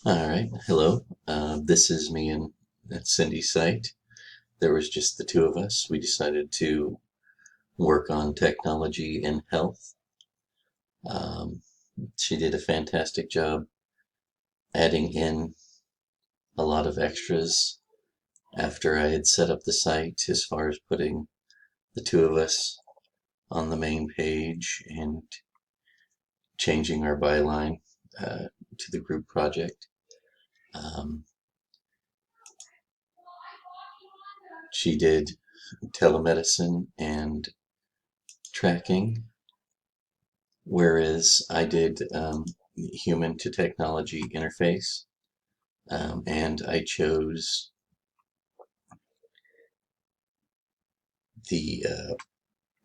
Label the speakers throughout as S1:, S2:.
S1: All right, hello. This is me and Cindy's site. There was just the two of us. We decided to work on technology and health. Um, she did a fantastic job adding in a lot of extras after I had set up the site, as far as putting the two of us on the main page and changing our byline to the group project. Um, she did telemedicine and tracking, whereas I did human to technology interface, and I chose the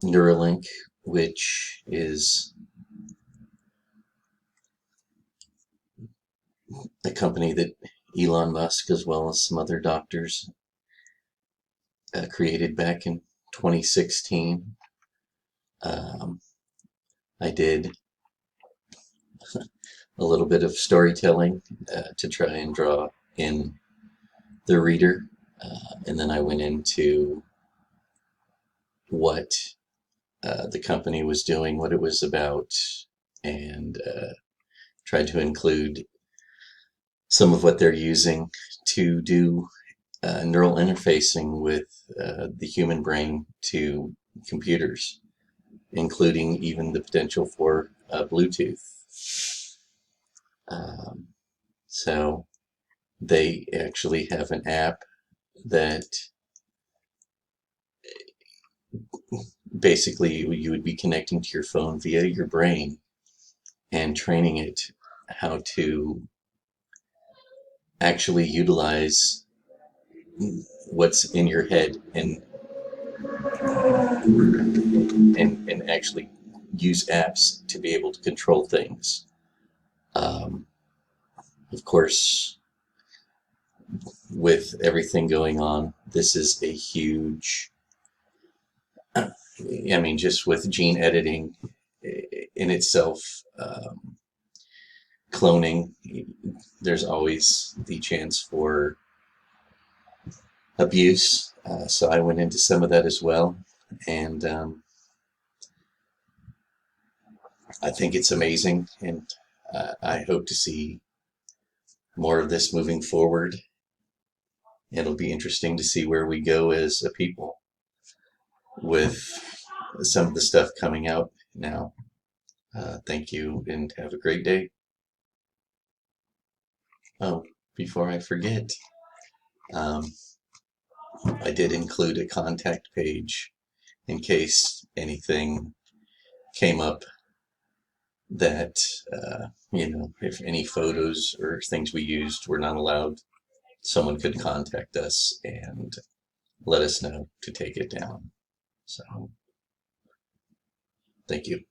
S1: Neuralink, which is a company that Elon Musk, as well as some other doctors, created back in 2016. Um, I did a little bit of storytelling to try and draw in the reader, and then I went into what the company was doing, what it was about, and tried to include some of what they're using to do neural interfacing with the human brain to computers, including even the potential for Bluetooth. Um, so they actually have an app that basically you would be connecting to your phone via your brain and training it how to actually utilize what's in your head and actually use apps to be able to control things. Um, of course, with everything going on, this is a huge, I mean, just with gene editing in itself, cloning, there's always the chance for abuse. So I went into some of that as well. And I think it's amazing. And I hope to see more of this moving forward. It'll be interesting to see where we go as a people with some of the stuff coming out now. Thank you and have a great day. Oh, before I forget, um, I did include a contact page in case anything came up that, if any photos or things we used were not allowed, someone could contact us and let us know to take it down. So, thank you.